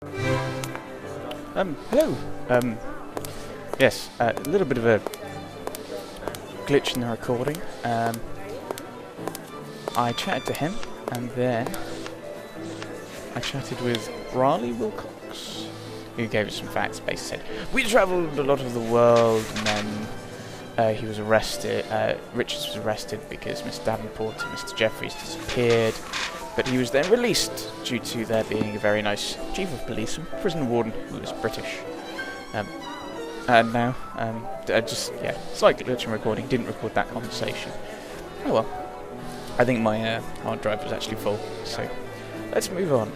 Hello. Yes, a little bit of a glitch in the recording. I chatted to him, and then I chatted with Raleigh Wilcox, who gave us some facts. Basically said, we travelled a lot of the world, and then he was arrested, Richards was arrested because Miss Davenport and Mr. Jeffries disappeared, but he was then released due to there being a very nice chief of police and prison warden who was British. And now, slight glitch in recording, didn't record that conversation. Oh well. I think my hard drive was actually full, so let's move on.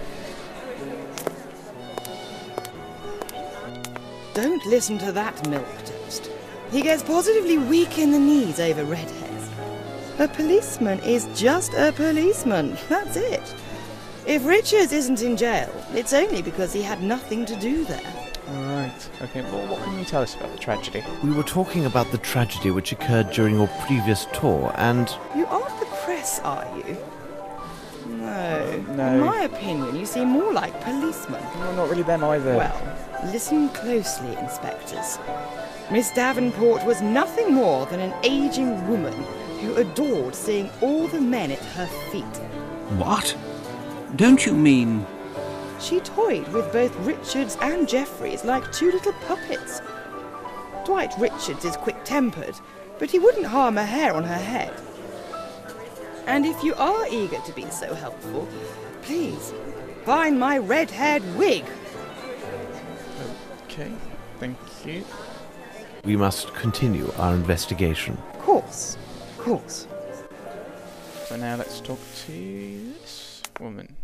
Don't listen to that milk toast. He gets positively weak in the knees over redheads. A policeman is just a policeman, that's it. If Richards isn't in jail, it's only because he had nothing to do there. Alright, okay, well what can you tell us about the tragedy? We were talking about the tragedy which occurred during your previous tour, and... You aren't the press, are you? No. No. In my opinion, you seem more like policemen. Well, not really them either. Well, listen closely, inspectors. Miss Davenport was nothing more than an aging woman who adored seeing all the men at her feet. What? Don't you mean... She toyed with both Richards and Jeffries like two little puppets. Dwight Richards is quick-tempered, but he wouldn't harm a hair on her head. And if you are eager to be so helpful, please, find my red-haired wig. Okay, thank you. we must continue our investigation. Of course. So now let's talk to this woman.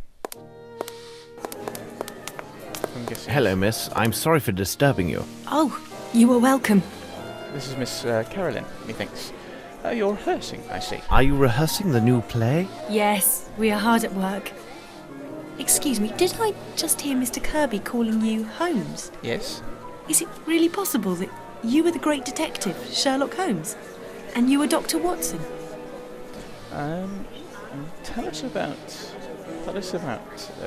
I'm guessing. Hello, miss. I'm sorry for disturbing you. Oh, you are welcome. This is Miss Carolyn, methinks. You're rehearsing, I see. Are you rehearsing the new play? Yes, we are hard at work. Excuse me, did I just hear Mr. Kirby calling you Holmes? Yes? Is it really possible that you were the great detective, Sherlock Holmes, and you were Dr. Watson? Tell us about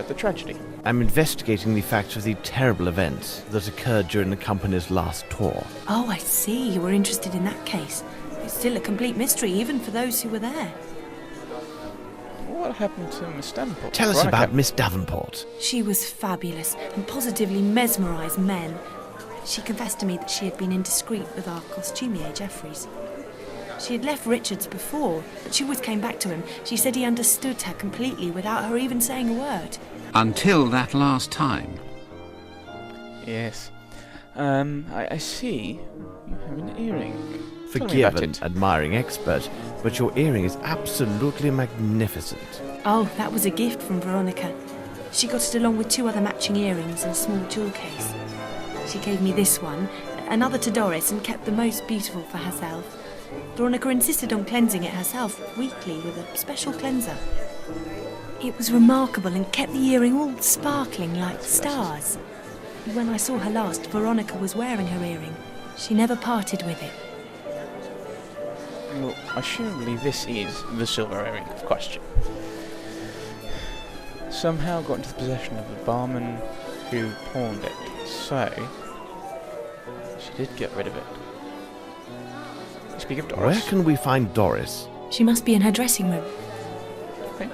the tragedy. I'm investigating the facts of the terrible events that occurred during the company's last tour. Oh, I see. You were interested in that case. It's still a complete mystery, even for those who were there. What happened to Miss Davenport? Tell us about Miss Davenport. She was fabulous and positively mesmerised men. She confessed to me that she had been indiscreet with our costumier, Jeffries. She had left Richards before, but she always came back to him. She said he understood her completely without her even saying a word. Until that last time. Yes. I see. You have an earring. Forgive an admiring expert, but your earring is absolutely magnificent. Oh, that was a gift from Veronica. She got it along with 2 other matching earrings and a small jewel case. She gave me this one, another to Doris, and kept the most beautiful for herself. Veronica insisted on cleansing it herself weekly with a special cleanser. It was remarkable and kept the earring all sparkling like stars. When I saw her last, Veronica was wearing her earring. She never parted with it. Well, assumably this is the silver earring of question. Somehow got into the possession of the barman who pawned it, so she did get rid of it. Speak of Doris. Where can we find Doris? She must be in her dressing room. Okay,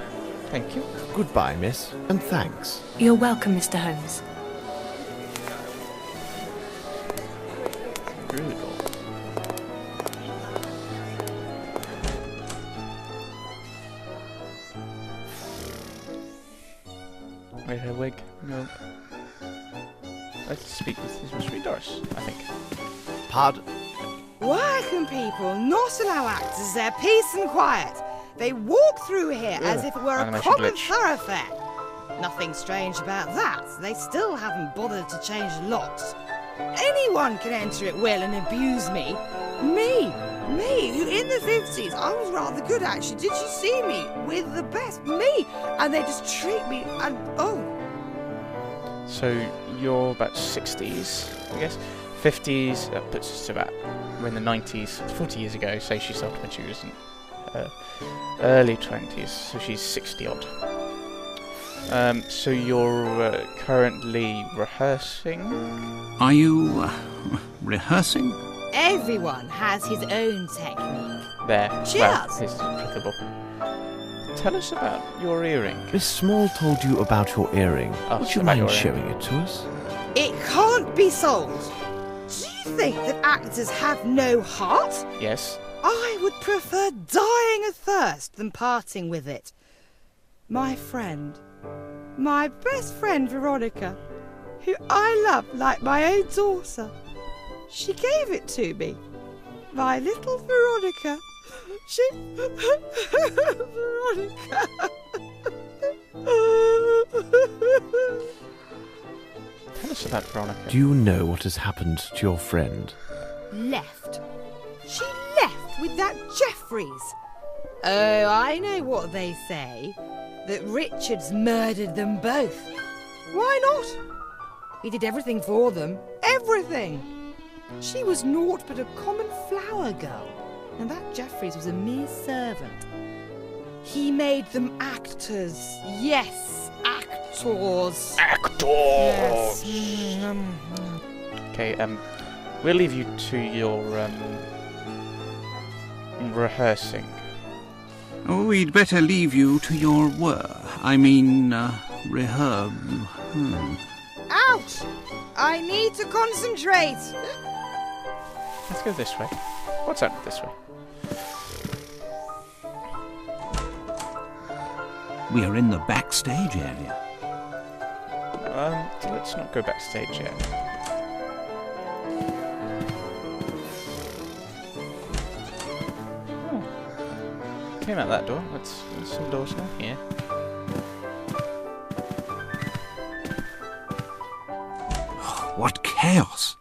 thank you. Goodbye, miss, and thanks. You're welcome, Mr. Holmes. Through the door. Wait, her wig. No. Let's speak with this mystery Doris, I think. Pardon? Why can people not allow actors their peace and quiet? They walk through here as if it were a Animation common glitch. thoroughfare. Nothing strange about that. They still haven't bothered to change locks. Anyone can enter at will and abuse me. Me, who in the 50s, I was rather good actually. Did you see me? With the best, me. And they just treat me and, oh. So you're about 60s, I guess. 50s, that puts us to about, we're in the 90s, 40 years ago, say she started when she was in early 20s, so she's 60 odd. So you're currently rehearsing? Are you rehearsing? Everyone has his own technique. There. Cheers. Well, it's applicable. Tell us about your earring. Miss Small told you about your earring. Oh, Would you about mind your showing it to us? It can't be sold. Do you think that actors have no heart? Yes. I would prefer dying of thirst than parting with it. My friend, my best friend Veronica, who I love like my own daughter, she gave it to me. My little Veronica. She... Veronica. Tell us about Veronica. Do you know what has happened to your friend? Left. She left with that Jeffries. Oh, I know what they say. That Richards murdered them both. Why not? He did everything for them. Everything. She was naught but a common flower girl, and that Jeffries was a mere servant. He made them actors. Yes, actors. Actors! Yes. Okay, we'll leave you to your, rehearsing. Oh, we'd better leave you to your Ouch! I need to concentrate. Let's go this way. What's up this way? We are in the backstage area. Let's not go backstage yet. Oh. Came out that door. There's some doors now here. What chaos!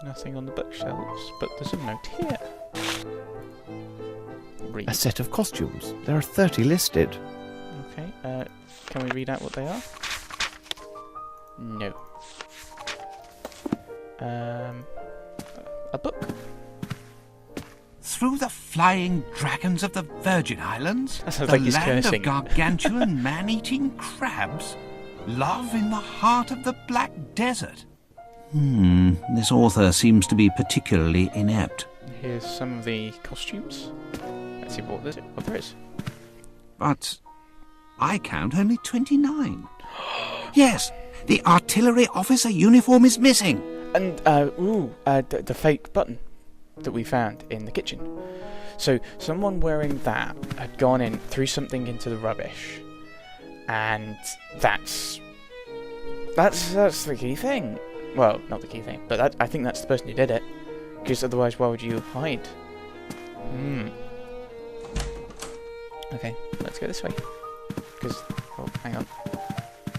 Nothing on the bookshelves, but there's a note here. Read. A set of costumes. There are 30 listed. Okay, can we read out what they are? No. A book? Through the flying dragons of the Virgin Islands, That sounds the like he's land cursing. of gargantuan man-eating crabs, love in the heart of the Black Desert. This author seems to be particularly inept. Here's some of the costumes. Let's see what there is. But I count only 29. Yes, the artillery officer uniform is missing. And, the fake button that we found in the kitchen. So, someone wearing that had gone in, threw something into the rubbish. And that's the key thing. Well, not the key thing, but I think that's the person who did it. Because otherwise, why would you hide? Okay, let's go this way. Because, oh, hang on.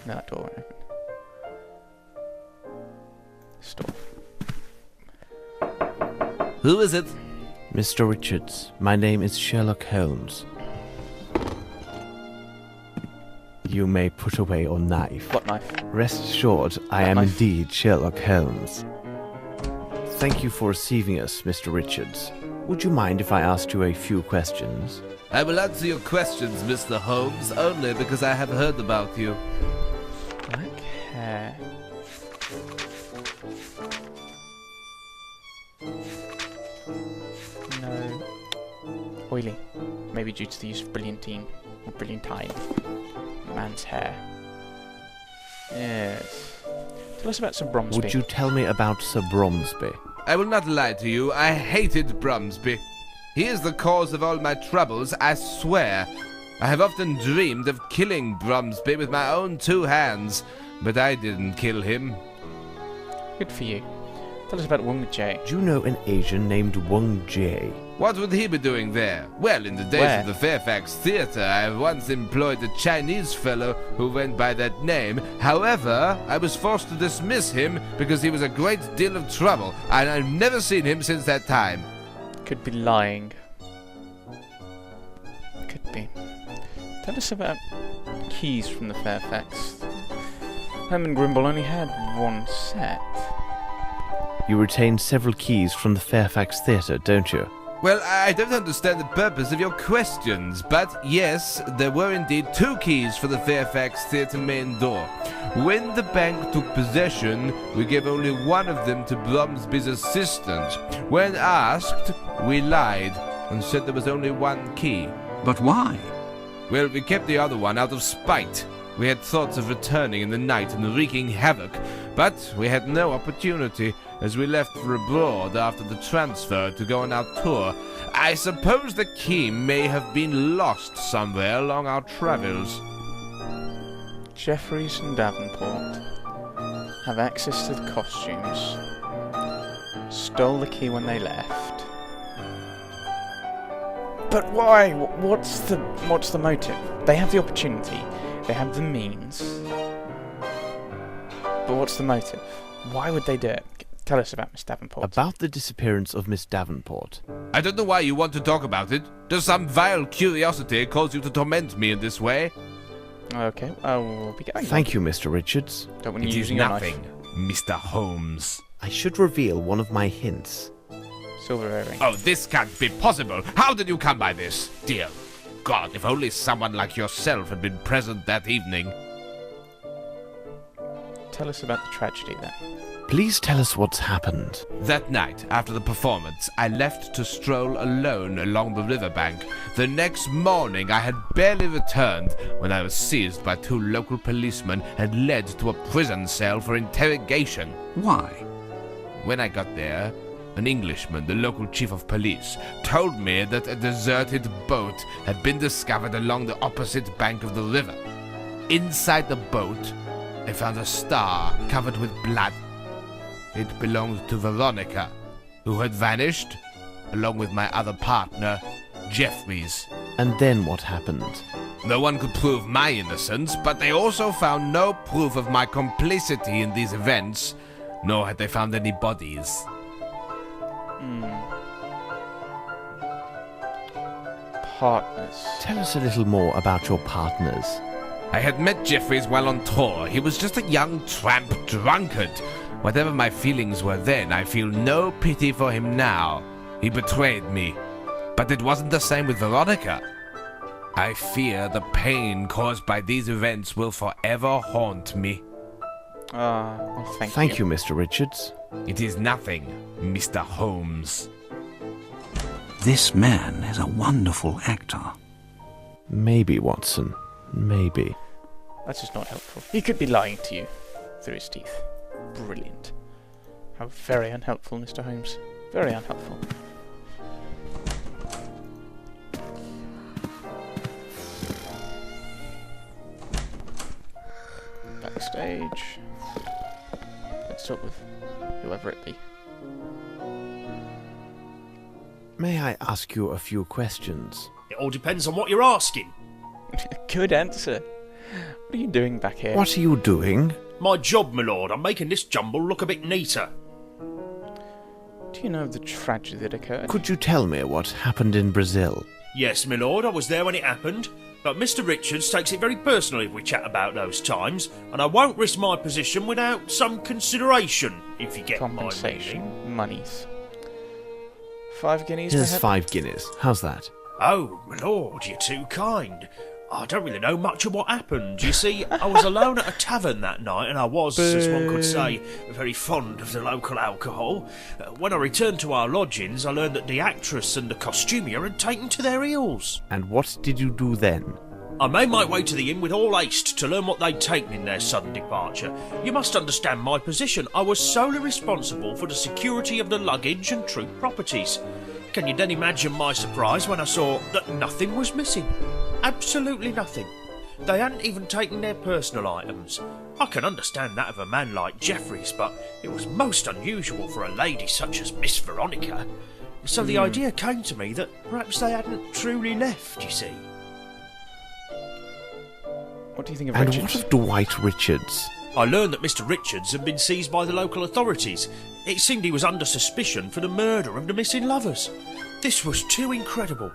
No, that door won't open. Store. Who is it? Mr. Richards, my name is Sherlock Holmes. You may put away your knife. What knife? Rest assured, I am knife? indeed Sherlock Holmes. Thank you for receiving us, Mr. Richards. Would you mind if I asked you a few questions? I will answer your questions, Mr. Holmes, only because I have heard about you. Black hair. No. Oily. Maybe due to the use of brilliantine or brilliantine. Man's hair. Yes. Tell us about Sir Bromsby. Would you tell me about Sir Bromsby? I will not lie to you, I hated Bromsby. He is the cause of all my troubles, I swear. I have often dreamed of killing Bromsby with my own 2 hands, but I didn't kill him. Good for you. Tell us about Wong Jay. Do you know an Asian named Wong Jay? What would he be doing there? Well, in the days Where? of the Fairfax Theatre, I once employed a Chinese fellow who went by that name. However, I was forced to dismiss him because he was a great deal of trouble, and I've never seen him since that time. Could be lying. Could be. Tell us about keys from the Fairfax. Herman Grimble only had 1 set. You retain several keys from the Fairfax Theatre, don't you? Well, I don't understand the purpose of your questions, but yes, there were indeed 2 keys for the Fairfax Theatre main door. When the bank took possession, we gave only one of them to Bromsby's assistant. When asked, we lied and said there was only 1 key. But why? Well, we kept the other one out of spite. We had thoughts of returning in the night and wreaking havoc, but we had no opportunity, as we left for abroad after the transfer to go on our tour. I suppose the key may have been lost somewhere along our travels. Jeffries and Davenport have access to the costumes, stole the key when they left. But why? What's the motive? They have the opportunity, they have the means. But what's the motive? Why would they do it? Tell us about Miss Davenport. About the disappearance of Miss Davenport. I don't know why you want to talk about it. Does some vile curiosity cause you to torment me in this way? Okay, we'll be going. Thank you, Mr. Richards. Don't want you It is using your knife. nothing, Mr. Holmes. I should reveal one of my hints. Silver earring. Oh, this can't be possible. How did you come by this? Dear God, if only someone like yourself had been present that evening. Tell us about the tragedy then. Please tell us what's happened. That night, after the performance, I left to stroll alone along the riverbank. The next morning, I had barely returned when I was seized by 2 local policemen and led to a prison cell for interrogation. Why? When I got there, an Englishman, the local chief of police, told me that a deserted boat had been discovered along the opposite bank of the river. Inside the boat, I found a star covered with blood. It belonged to Veronica, who had vanished, along with my other partner, Jeffries. And then what happened? No one could prove my innocence, but they also found no proof of my complicity in these events, nor had they found any bodies. Partners. Tell us a little more about your partners. I had met Jeffries while on tour. He was just a young tramp drunkard. Whatever my feelings were then, I feel no pity for him now. He betrayed me. But it wasn't the same with Veronica. I fear the pain caused by these events will forever haunt me. Well, Thank you, Mr. Richards. It is nothing, Mr. Holmes. This man is a wonderful actor. Maybe, Watson. Maybe. That's just not helpful. He could be lying to you through his teeth. Brilliant. How very unhelpful, Mr. Holmes. Very unhelpful. Backstage. Let's talk with whoever it be. May I ask you a few questions? It all depends on what you're asking. Good answer. What are you doing back here? What are you doing? My job, my lord. I'm making this jumble look a bit neater. Do you know of the tragedy that occurred? Could you tell me what happened in Brazil? Yes, my lord, I was there when it happened. But Mr. Richards takes it very personally if we chat about those times, and I won't risk my position without some consideration, if you get my meaning. Compensation. Monies. 5 guineas, Here's perhaps? 5 guineas. How's that? Oh, my lord, you're too kind. I don't really know much of what happened. You see, I was alone at a tavern that night, and I was, as one could say, very fond of the local alcohol. When I returned to our lodgings, I learned that the actress and the costumier had taken to their heels. And what did you do then? I made my way to the inn with all haste to learn what they'd taken in their sudden departure. You must understand my position. I was solely responsible for the security of the luggage and troop properties. Can you then imagine my surprise when I saw that nothing was missing? Absolutely nothing. They hadn't even taken their personal items. I can understand that of a man like Jeffries, but it was most unusual for a lady such as Miss Veronica. So the idea came to me that perhaps they hadn't truly left, you see. What do you think of And Richards? what of Dwight Richards? I learned that Mr. Richards had been seized by the local authorities. It seemed he was under suspicion for the murder of the missing lovers. This was too incredible.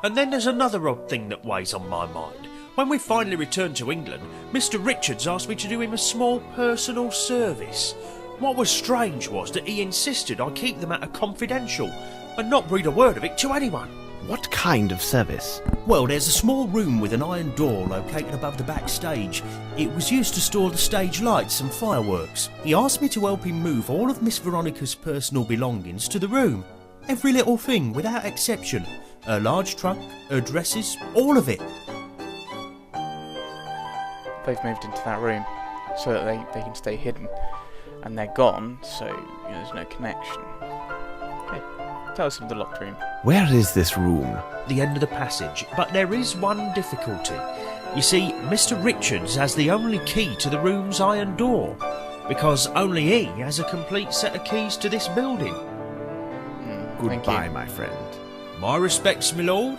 And then there's another odd thing that weighs on my mind. When we finally returned to England, Mr. Richards asked me to do him a small personal service. What was strange was that he insisted I keep the matter confidential, and not breathe a word of it to anyone. What kind of service? Well, there's a small room with an iron door located above the backstage. It was used to store the stage lights and fireworks. He asked me to help him move all of Miss Veronica's personal belongings to the room. Every little thing, without exception. Her large trunk, her dresses, all of it. They've moved into that room so that they can stay hidden. And they're gone, so there's no connection. Hey, tell us of the locked room. Where is this room? The end of the passage, but there is one difficulty. You see, Mr. Richards has the only key to the room's iron door, because only he has a complete set of keys to this building. Goodbye, my friend. My respects, my lord.